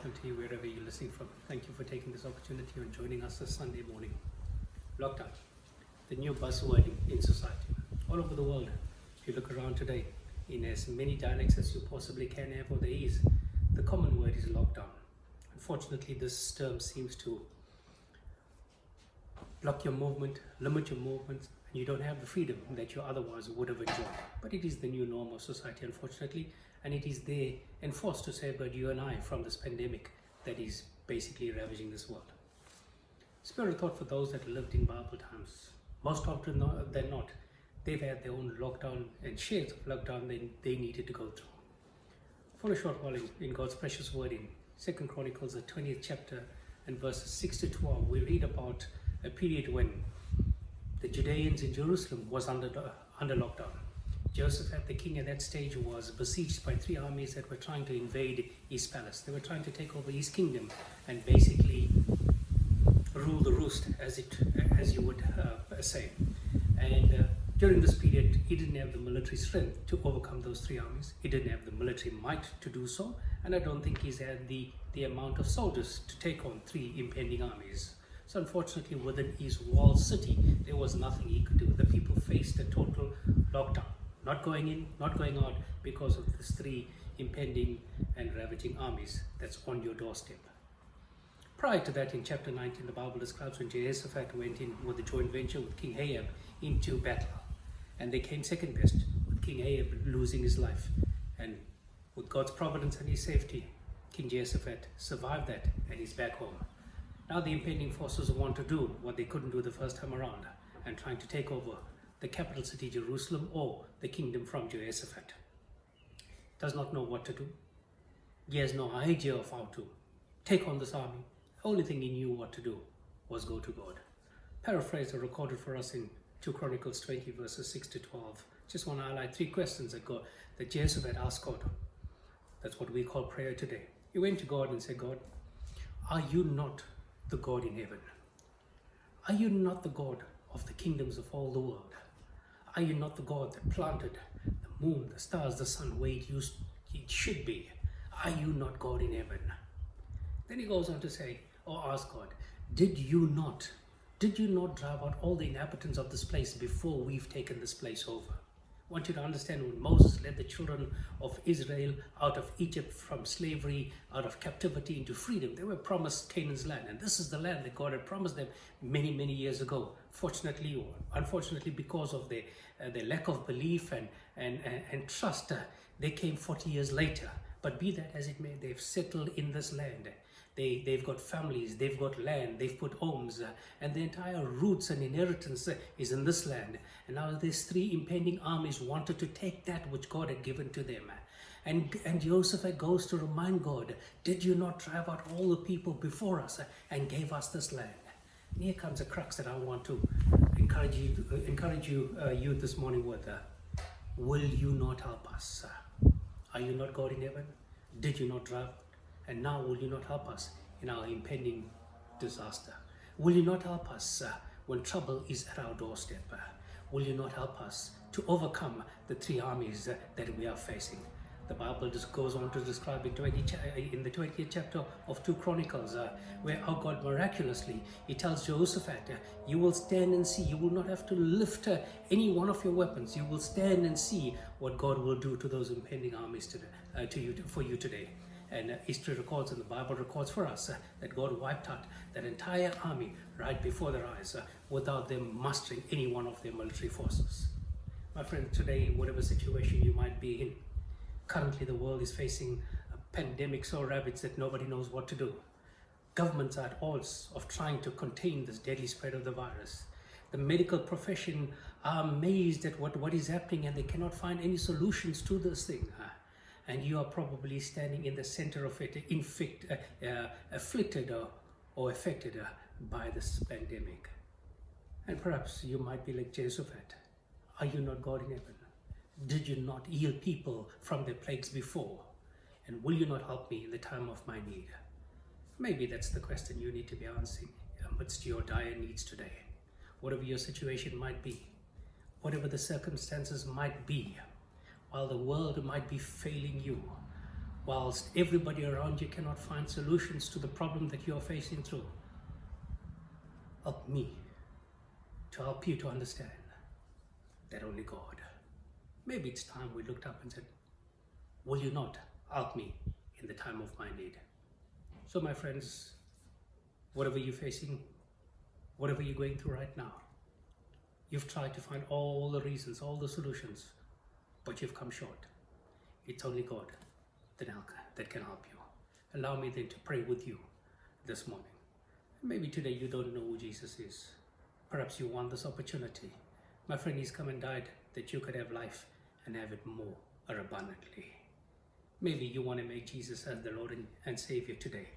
welcome to you wherever you're listening from. Thank you for taking this opportunity and joining us this Sunday morning. Lockdown, the new buzzword in society. All over the world, if you look around today, in as many dialects as you possibly can have, or there is, the common word is lockdown. Unfortunately, this term seems to block your movement, limit your movements, and you don't have the freedom that you otherwise would have enjoyed. But it is the new norm of society, unfortunately, and it is there enforced to safeguard you and I from this pandemic that is basically ravaging this world. Spirit thought for those that lived in Bible times, most often than not, they've had their own lockdown and shades of lockdown they needed to go through. For a short while in God's precious word in 2 Chronicles, the 20th chapter and verses 6 to 12, we read about a period when the Judeans in Jerusalem was under lockdown. Jehoshaphat, the king at that stage, was besieged by three armies that were trying to invade his palace. They were trying to take over his kingdom and basically rule the roost, as you would say. And during this period, he didn't have the military strength to overcome those three armies. He didn't have the military might to do so, and I don't think he's had the amount of soldiers to take on three impending armies. So unfortunately, within his walled city, there was nothing he could do. The people faced a total lockdown. Not going in, not going out, because of these three impending and ravaging armies that's on your doorstep. Prior to that, in chapter 19, the Bible describes when Jehoshaphat went in with a joint venture with King Ahab into battle. And they came second best, with King Ahab losing his life. And with God's providence and his safety, King Jehoshaphat survived that and he's back home. Now the impending forces want to do what they couldn't do the first time around, and trying to take over the capital city, Jerusalem, or the kingdom from Jehoshaphat. Does not know what to do. He has no idea of how to take on this army. The only thing he knew what to do was go to God. Paraphrased or recorded for us in 2 Chronicles 20 verses 6 to 12. Just want to highlight three questions that Jehoshaphat asked God. That's what we call prayer today. He went to God and said, God, are you not the God in heaven? Are you not the God of the kingdoms of all the world? Are you not the God that planted the moon, the stars, the sun where it should be? Are you not God in heaven? Then he goes on to say, or ask God, did you not drive out all the inhabitants of this place before we've taken this place over? I want you to understand, when Moses led the children of Israel out of Egypt from slavery, out of captivity into freedom, they were promised Canaan's land. And this is the land that God had promised them many, many years ago. Fortunately or unfortunately, because of their lack of belief and trust, they came 40 years later. But be that as it may, they've settled in this land. They've got families, they've got land, they've put homes, and the entire roots and inheritance is in this land. And now these three impending armies wanted to take that which God had given to them. And Jehoshaphat goes to remind God, did you not drive out all the people before us and gave us this land? And here comes a crux that I want to encourage you this morning with. Will you not help us? Are you not God in heaven? Did you not drive? And now will you not help us in our impending disaster? Will you not help us when trouble is at our doorstep? Will you not help us to overcome the three armies that we are facing? The Bible just goes on to describe in the 20th chapter of 2 Chronicles, where our God miraculously, he tells Jehoshaphat, you will stand and see. You will not have to lift any one of your weapons. You will stand and see what God will do to those impending armies for you today. And history records and the Bible records for us that God wiped out that entire army right before their eyes without them mustering any one of their military forces. My friend, today, whatever situation you might be in, currently the world is facing a pandemic so ravaged that nobody knows what to do. Governments are at odds of trying to contain this deadly spread of the virus. The medical profession are amazed at what is happening, and they cannot find any solutions to this thing. And you are probably standing in the center of it, afflicted or affected by this pandemic. And perhaps you might be like Jehoshaphat. Are you not God in heaven? Did you not heal people from their plagues before? And will you not help me in the time of my need? Maybe that's the question you need to be answering amidst your dire needs today. Whatever your situation might be, whatever the circumstances might be, while the world might be failing you, whilst everybody around you cannot find solutions to the problem that you are facing through. Help me to help you to understand that only God. Maybe it's time we looked up and said, will you not help me in the time of my need? So my friends, whatever you're facing, whatever you're going through right now, you've tried to find all the reasons, all the solutions, but you've come short. It's only God that can help you. Allow me then to pray with you this morning. Maybe today you don't know who Jesus is. Perhaps you want this opportunity. My friend, He's come and died that you could have life and have it more abundantly. Maybe you want to make Jesus as the Lord and Savior today.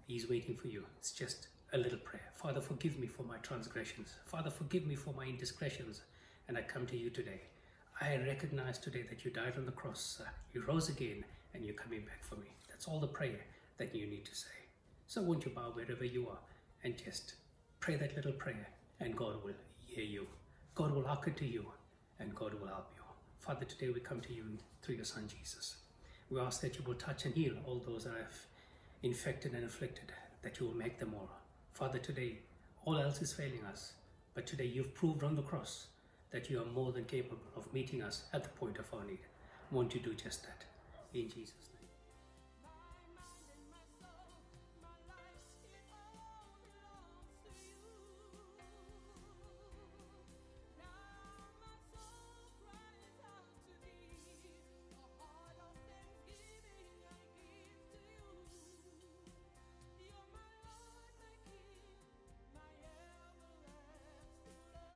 He's waiting for you. It's just a little prayer. Father, forgive me for my transgressions. Father, forgive me for my indiscretions. And I come to you today. I recognize today that you died on the cross. You rose again and you're coming back for me. That's all the prayer that you need to say. So won't you bow wherever you are and just pray that little prayer, and God will hear you. God will hearken to you, and God will help you. Father, today we come to you through your Son Jesus. We ask that you will touch and heal all those that have infected and afflicted, that you will make them well. Father, today all else is failing us, but today you've proved on the cross that you are more than capable of meeting us at the point of our need. Won't you do just that? In Jesus' name.